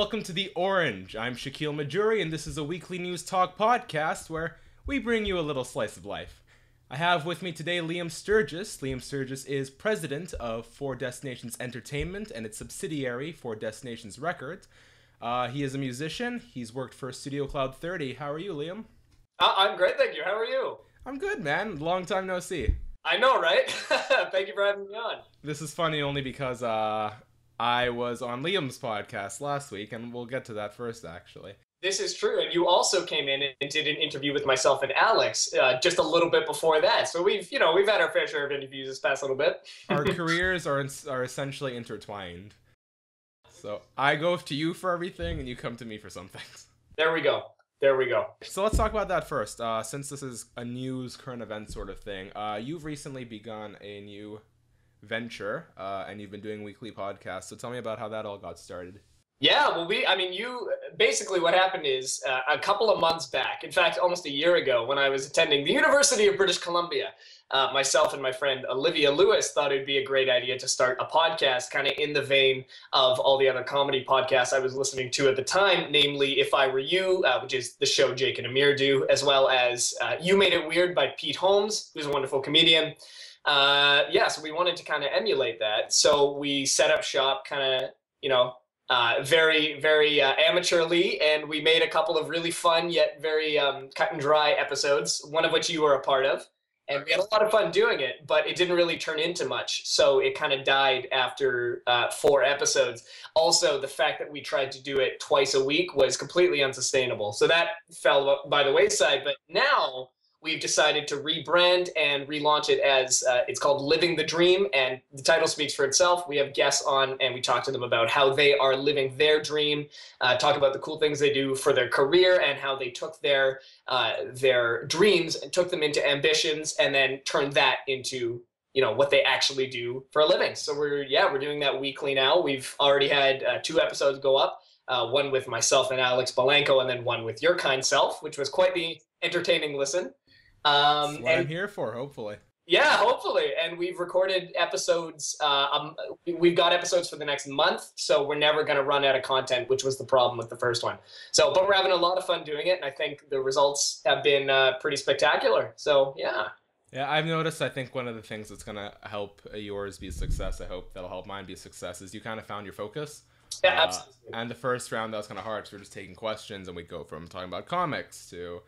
welcome to The Orange. I'm Shakiel Mahjouri, and this is a weekly news talk podcast where we bring you a little slice of life. I have with me today Liam Sturgess. Liam Sturgess is president of Four Destinations Entertainment and its subsidiary, Four Destinations Records. He is a musician. He's worked for Studio Cloud 30. How are you, Liam? I'm great, thank you. How are you? I'm good, man. Long time no see. I know, right? Thank you for having me on. This is funny only because I was on Liam's podcast last week, and we'll get to that first, actually. This is true, and you also came in and did an interview with myself and Alex just a little bit before that. So we've had our fair share of interviews this past little bit. Our careers are essentially intertwined. So I go to you for everything, and you come to me for some things. There we go. So let's talk about that first. Since this is a news, current event sort of thing, you've recently begun a new venture, and you've been doing weekly podcasts. So tell me about how that all got started. Yeah, well, basically what happened is a couple of months back, in fact, almost a year ago, when I was attending the University of British Columbia, myself and my friend Olivia Lewis thought it'd be a great idea to start a podcast kind of in the vein of all the other comedy podcasts I was listening to at the time, namely If I Were You, which is the show Jake and Amir do, as well as You Made It Weird by Pete Holmes, who's a wonderful comedian. So we wanted to kind of emulate that. So we set up shop kind of, very, very amateurly, and we made a couple of really fun yet very cut and dry episodes, one of which you were a part of. And we had a lot of fun doing it, but it didn't really turn into much. So it kind of died after 4 episodes. Also, the fact that we tried to do it twice a week was completely unsustainable. So that fell by the wayside. But now we've decided to rebrand and relaunch it as it's called Living the Dream, and the title speaks for itself. We have guests on, and we talk to them about how they are living their dream, talk about the cool things they do for their career and how they took their dreams and took them into ambitions and then turned that into what they actually do for a living. So we're doing that weekly now. We've already had 2 episodes go up, one with myself and Alex Balanco, and then one with your kind self, which was quite the entertaining listen. That's what I'm here for, hopefully. Yeah, hopefully. And we've recorded episodes. We've got episodes for the next month, so we're never going to run out of content, which was the problem with the first one. But we're having a lot of fun doing it, and I think the results have been pretty spectacular. So, yeah. Yeah, I've noticed, I think one of the things that's going to help yours be a success, I hope that'll help mine be a success, is you kind of found your focus. Yeah, absolutely. And the first round, that was kind of hard, because we were just taking questions, and we'd go from talking about comics to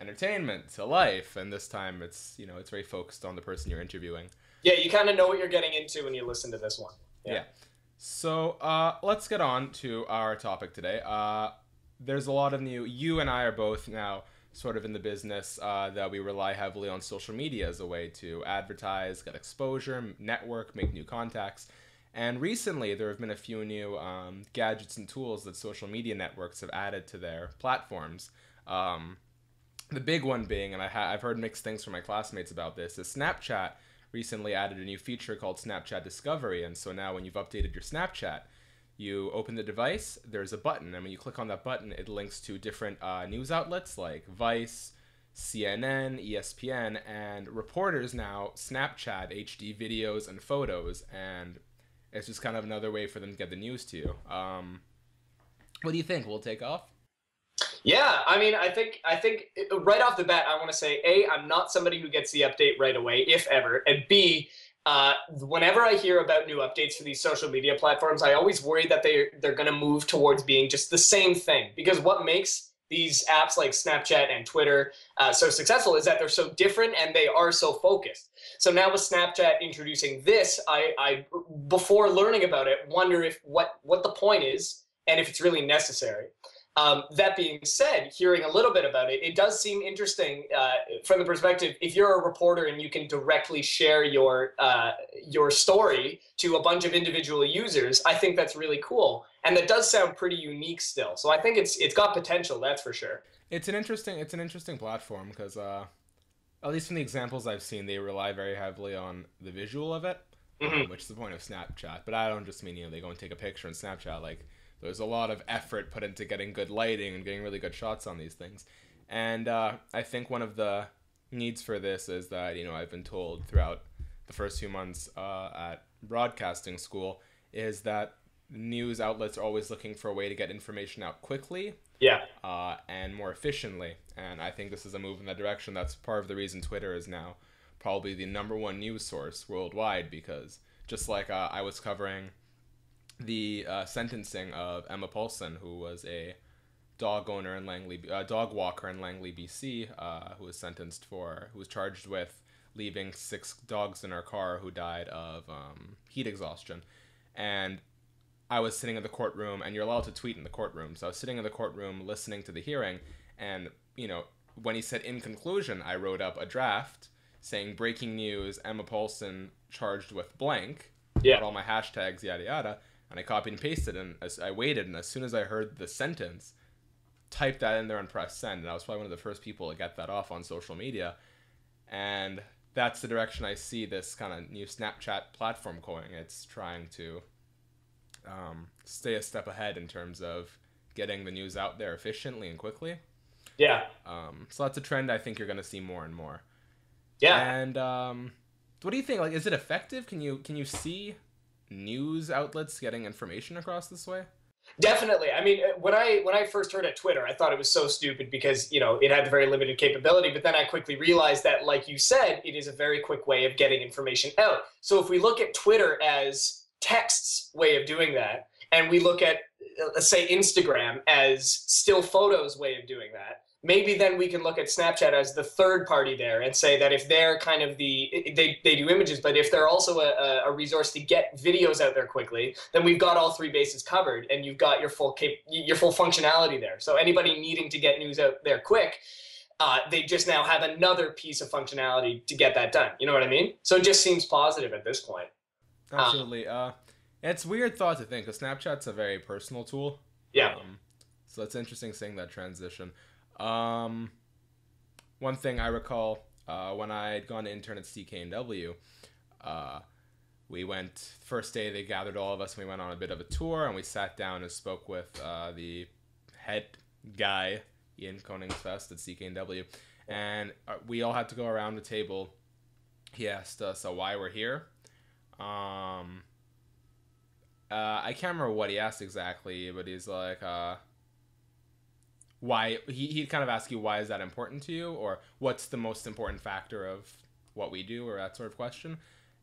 entertainment to life, and this time it's very focused on the person you're interviewing. Yeah, you kind of know what you're getting into when you listen to this one. Yeah. So let's get on to our topic today. There's a lot of you and I are both now sort of in the business that we rely heavily on social media as a way to advertise, get exposure, network, make new contacts. And recently there have been a few new gadgets and tools that social media networks have added to their platforms. The big one being, and I've heard mixed things from my classmates about this, is Snapchat recently added a new feature called Snapchat Discovery. And so now when you've updated your Snapchat, you open the device, there's a button. And when you click on that button, it links to different news outlets like Vice, CNN, ESPN, and reporters now Snapchat HD videos and photos. And it's just kind of another way for them to get the news to you. What do you think? Will it take off? Yeah, I mean, I think right off the bat, I want to say, A, I'm not somebody who gets the update right away, if ever, and B, whenever I hear about new updates for these social media platforms, I always worry that they're going to move towards being just the same thing, because what makes these apps like Snapchat and Twitter so successful is that they're so different and they are so focused. So now with Snapchat introducing this, I before learning about it, wonder if what the point is and if it's really necessary. That being said, hearing a little bit about it, it does seem interesting from the perspective, if you're a reporter and you can directly share your story to a bunch of individual users, I think that's really cool. And that does sound pretty unique still. So I think it's got potential, that's for sure. It's an interesting platform because, at least from the examples I've seen, they rely very heavily on the visual of it, which is the point of Snapchat. But I don't just mean, they go and take a picture in Snapchat, like, there's a lot of effort put into getting good lighting and getting really good shots on these things. And I think one of the needs for this is that, I've been told throughout the first few months at broadcasting school is that news outlets are always looking for a way to get information out quickly, Yeah. and more efficiently. And I think this is a move in that direction. That's part of the reason Twitter is now probably the #1 news source worldwide, because just like I was covering the sentencing of Emma Paulson, who was a dog owner in Langley, dog walker in Langley, BC, who was charged with leaving 6 dogs in her car who died of heat exhaustion. And I was sitting in the courtroom, and you're allowed to tweet in the courtroom. So I was sitting in the courtroom listening to the hearing, and, when he said in conclusion, I wrote up a draft saying breaking news, Emma Paulson charged with blank, Yeah. put all my hashtags, yada yada, and I copied and pasted, and as I waited, and as soon as I heard the sentence, typed that in there and pressed send, and I was probably one of the first people to get that off on social media. And that's the direction I see this kind of new Snapchat platform going. It's trying to stay a step ahead in terms of getting the news out there efficiently and quickly. Yeah. So that's a trend I think you're going to see more and more. Yeah. And what do you think? Like, is it effective? Can you see news outlets getting information across this way? Definitely. I mean, when I first heard of Twitter, I thought it was so stupid because, it had very limited capability. But then I quickly realized that, like you said, it is a very quick way of getting information out. So if we look at Twitter as text's way of doing that, and we look at, let's say, Instagram as still photos way of doing that, maybe then we can look at Snapchat as the third party there and say that if they're kind of they do images, but if they're also a resource to get videos out there quickly, then we've got all 3 bases covered, and you've got your full functionality there. So anybody needing to get news out there quick, they just now have another piece of functionality to get that done. You know what I mean? So it just seems positive at this point. Absolutely. It's a weird thought to think, because Snapchat's a very personal tool. Yeah. So it's interesting seeing that transition. One thing I recall, when I had gone to intern at CKNW, we went, first day they gathered all of us, and we went on a bit of a tour, and we sat down and spoke with the head guy, Ian Koningsfest at CKNW, and we all had to go around the table. He asked us why we're here. I can't remember what he asked exactly, but he's like, why, he'd kind of ask you, why is that important to you, or what's the most important factor of what we do, or that sort of question.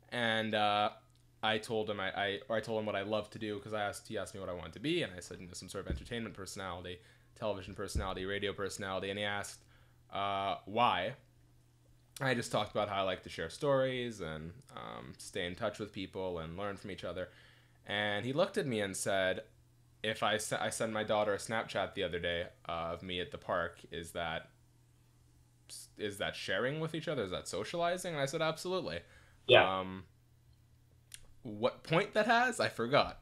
And I told him I told him what I love to do, because he asked me what I wanted to be, and I said, some sort of entertainment personality, television personality, radio personality, and he asked why. I just talked about how I like to share stories and stay in touch with people and learn from each other. And he looked at me and said, if I send my daughter a Snapchat the other day of me at the park, is that sharing with each other? Is that socializing? And I said, absolutely. Yeah. What point that has, I forgot.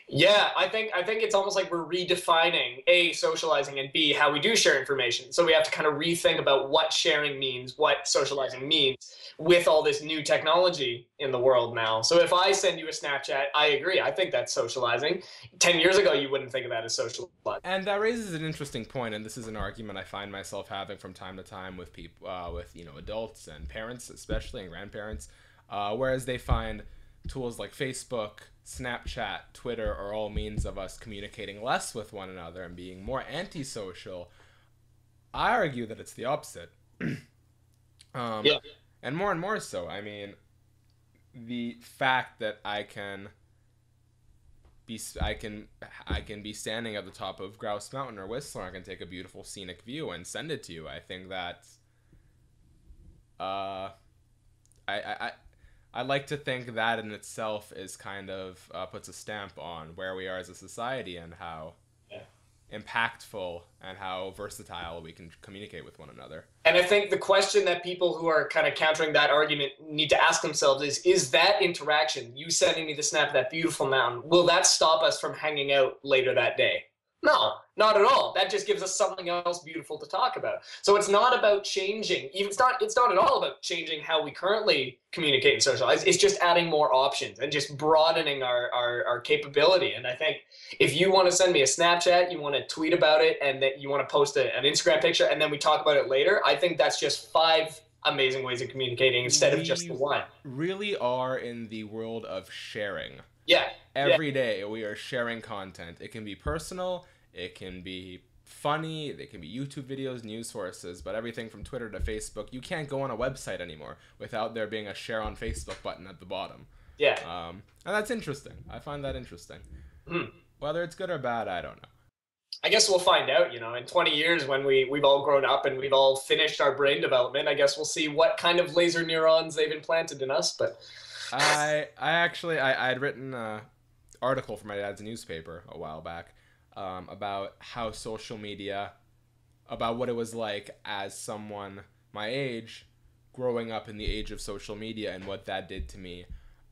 Yeah, I think it's almost like we're redefining A, socializing, and B, how we do share information. So we have to kind of rethink about what sharing means, what socializing means with all this new technology in the world now. So if I send you a Snapchat, I agree. I think that's socializing. 10 years ago, you wouldn't think of that as socializing. And that raises an interesting point, and this is an argument I find myself having from time to time with people, with adults and parents, especially, and grandparents, whereas they find tools like Facebook, Snapchat, Twitter are all means of us communicating less with one another and being more antisocial. I argue that it's the opposite. Yeah. And more so. I mean, the fact that I can be standing at the top of Grouse Mountain or Whistler, I can take a beautiful scenic view and send it to you. I think that I like to think that in itself is kind of puts a stamp on where we are as a society and how impactful and how versatile we can communicate with one another. And I think the question that people who are kind of countering that argument need to ask themselves is that interaction, you sending me the snap of that beautiful mountain, will that stop us from hanging out later that day? No, not at all. That just gives us something else beautiful to talk about. So it's not about changing. It's not at all about changing how we currently communicate and socialize. It's just adding more options and just broadening our capability. And I think if you want to send me a Snapchat, you want to tweet about it, and that you want to post an Instagram picture, and then we talk about it later, I think that's just 5 amazing ways of communicating instead of just the one. Really are in the world of sharing. Yeah. Yeah. Every day we are sharing content. It can be personal, it can be funny, they can be YouTube videos, news sources, but everything from Twitter to Facebook, you can't go on a website anymore without there being a share on Facebook button at the bottom. Yeah. And that's interesting. I find that interesting. Mm. Whether it's good or bad, I don't know. I guess we'll find out, in 20 years when we've all grown up and we've all finished our brain development. I guess we'll see what kind of laser neurons they've implanted in us. But I had written an article for my dad's newspaper a while back about how social media, about what it was like as someone my age growing up in the age of social media and what that did to me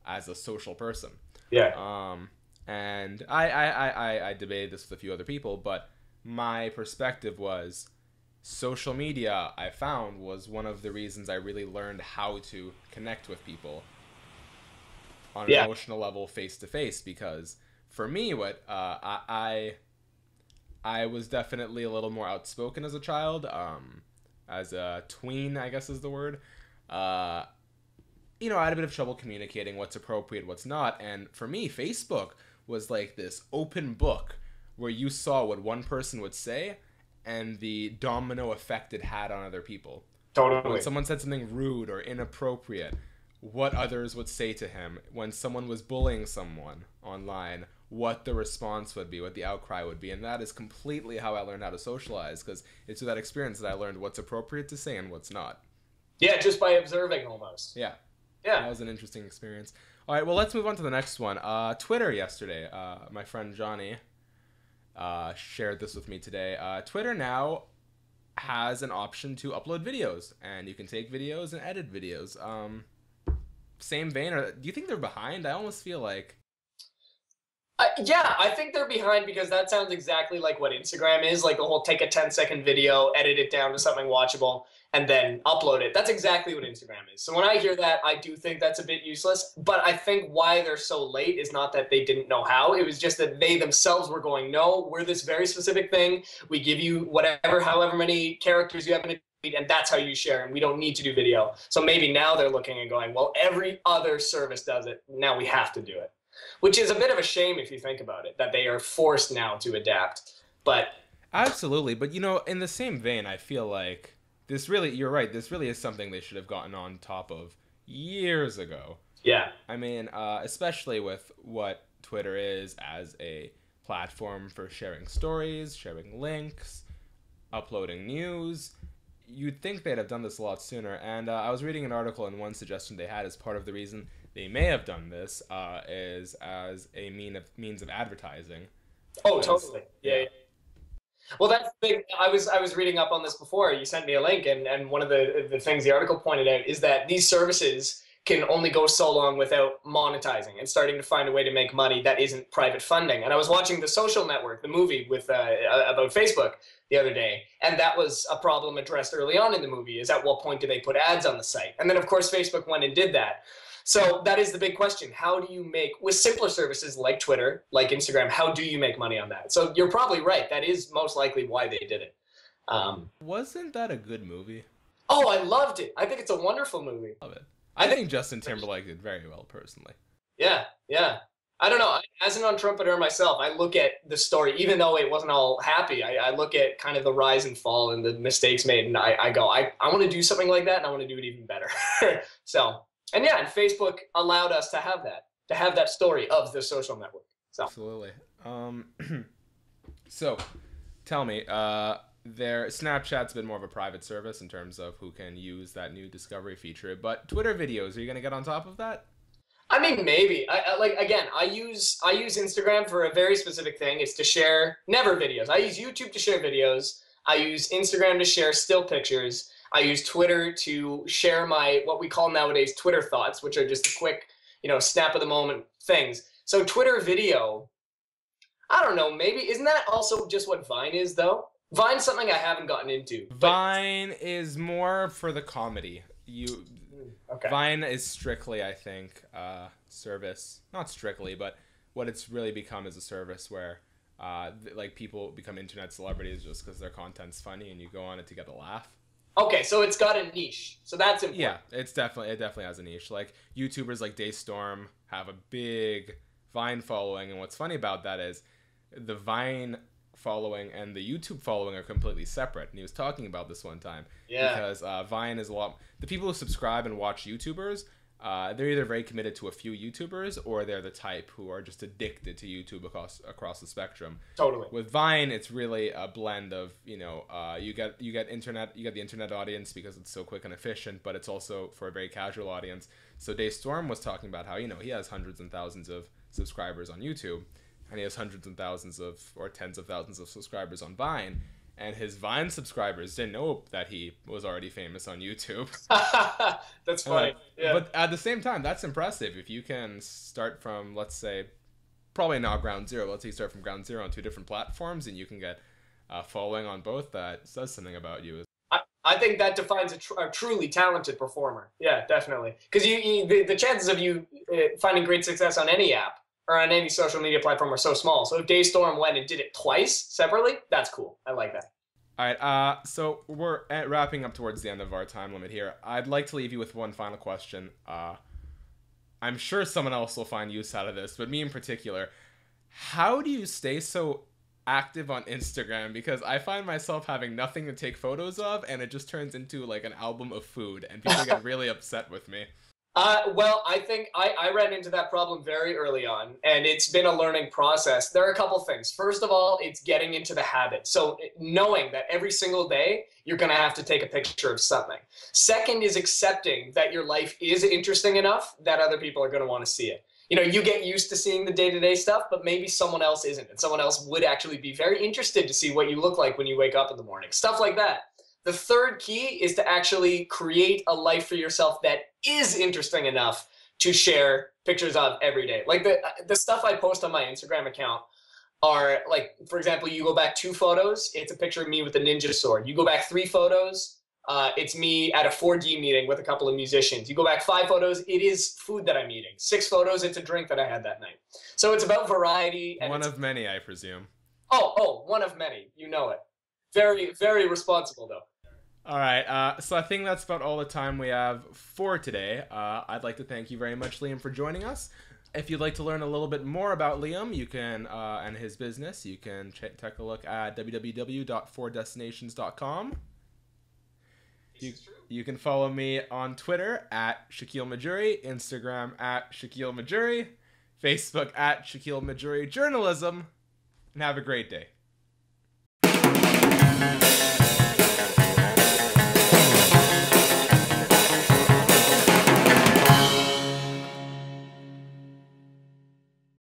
as a social person. yeah. And I debated this with a few other people, but my perspective was social media, I found, was one of the reasons I really learned how to connect with people on an Yeah. emotional level face to face, because for me, what I was definitely a little more outspoken as a child, as a tween, I guess is the word. I had a bit of trouble communicating what's appropriate, what's not, and for me, Facebook was like this open book where you saw what one person would say and the domino effect it had on other people. Totally. When someone said something rude or inappropriate, what others would say to him. When someone was bullying someone online, what the response would be, what the outcry would be. And that is completely how I learned how to socialize, because it's through that experience that I learned what's appropriate to say and what's not. Yeah, just by observing almost. Yeah. Yeah. That was an interesting experience. All right, well, let's move on to the next one. Twitter yesterday. My friend Johnny shared this with me today. Twitter now has an option to upload videos, and you can take videos and edit videos. Same vein, or do you think they're behind? I almost feel like... Yeah, I think they're behind because that sounds exactly like what Instagram is, like the whole take a 10-second video, edit it down to something watchable, and then upload it. That's exactly what Instagram is. So when I hear that, I do think that's a bit useless. But I think why they're so late is not that they didn't know how. It was just that they themselves were going, no, we're this very specific thing. We give you whatever, however many characters you have in a tweet, and that's how you share, and we don't need to do video. So maybe now they're looking and going, well, every other service does it. Now we have to do it. Which is a bit of a shame if you think about it, that they are forced now to adapt. But absolutely, but in the same vein, I feel like you're right, this really is something they should have gotten on top of years ago. yeah. I mean, especially with what Twitter is as a platform for sharing stories, sharing links, uploading news. You'd think they'd have done this a lot sooner. And I was reading an article, and one suggestion they had as part of the reason they may have done this is as a means of advertising. Oh, totally. Yeah. Well, that's the thing. I was reading up on this before. You sent me a link, and one of the things the article pointed out is that these services can only go so long without monetizing and starting to find a way to make money that isn't private funding. And I was watching The Social Network, the movie with about Facebook the other day, and that was a problem addressed early on in the movie, is at what point do they put ads on the site? And then, of course, Facebook went and did that. So that is the big question. How do you make, with simpler services like Twitter, like Instagram, how do you make money on that? So you're probably right. That is most likely why they did it. Wasn't that a good movie? Oh, I loved it. I think it's a wonderful movie. Love it. I think Justin Timberlake did very well, personally. Yeah. I don't know. As an on-trumpeter myself, I look at the story, even though it wasn't all happy, I look at kind of the rise and fall and the mistakes made, and I go, I want to do something like that, and I want to do it even better. So... And yeah, and Facebook allowed us to have that story of the social network. So. Absolutely. So, tell me, Snapchat's been more of a private service in terms of who can use that new discovery feature, but Twitter videos, are you going to get on top of that? I mean, maybe. I use Instagram for a very specific thing. It's to share never videos. I use YouTube to share videos. I use Instagram to share still pictures. I use Twitter to share my, what we call nowadays Twitter thoughts, which are just the quick, snap of the moment things. So Twitter video, I don't know, maybe, isn't that also just what Vine is though? Vine's something I haven't gotten into. Vine is more for the comedy. Okay. Vine is strictly, I think, service. Not strictly, but what it's really become is a service where people become internet celebrities just because their content's funny and you go on it to get a laugh. Okay, so it's got a niche, so that's important. Yeah, it definitely has a niche. Like YouTubers like Daystorm have a big Vine following, and what's funny about that is the Vine following and the YouTube following are completely separate. And he was talking about this one time. Yeah. Because Vine is a lot. The people who subscribe and watch YouTubers, they're either very committed to a few YouTubers, or they're the type who are just addicted to YouTube across the spectrum. Totally. With Vine, it's really a blend of, you know, you get the internet audience because it's so quick and efficient, but it's also for a very casual audience. So Dave Storm was talking about how, you know, he has hundreds and thousands of subscribers on YouTube, and he has hundreds and thousands of, or tens of thousands of subscribers on Vine. And his Vine subscribers didn't know that he was already famous on YouTube. That's funny. Yeah. But at the same time, that's impressive. If you can start from, let's say, probably not ground zero. Let's say you start from ground zero on 2 different platforms, and you can get following on both. That says something about you. I think that defines a truly talented performer. Yeah, definitely. Because the chances of you finding great success on any app or on any social media platform are so small. So if Dave Storm went and did it twice separately, that's cool. I like that. All right, so we're wrapping up towards the end of our time limit here. I'd like to leave you with one final question. I'm sure someone else will find use out of this, but me in particular, how do you stay so active on Instagram? Because I find myself having nothing to take photos of, and it just turns into like an album of food, and people get really upset with me. Well, I think I ran into that problem very early on, and it's been a learning process. There are a couple things. First of all, it's getting into the habit. So knowing that every single day you're going to have to take a picture of something. Second is accepting that your life is interesting enough that other people are going to want to see it. You know, you get used to seeing the day-to-day stuff, but maybe someone else isn't, and someone else would actually be very interested to see what you look like when you wake up in the morning. Stuff like that. The third key is to actually create a life for yourself that is interesting enough to share pictures of every day. Like the stuff I post on my Instagram account are like, for example, you go back 2 photos, it's a picture of me with a ninja sword. You go back 3 photos, it's me at a 4D meeting with a couple of musicians. You go back 5 photos, it is food that I'm eating. 6 photos, it's a drink that I had that night. So it's about variety. And one of many, I presume. Oh, one of many. You know it. Very, very responsible, though. All right, so I think that's about all the time we have for today. I'd like to thank you very much, Liam, for joining us. If you'd like to learn a little bit more about Liam, you can and his business, you can take a look at www.4destinations.com. You can follow me on Twitter at Shakiel Mahjouri, Instagram at Shakiel Mahjouri, Facebook at Shakiel Mahjouri Journalism, and have a great day.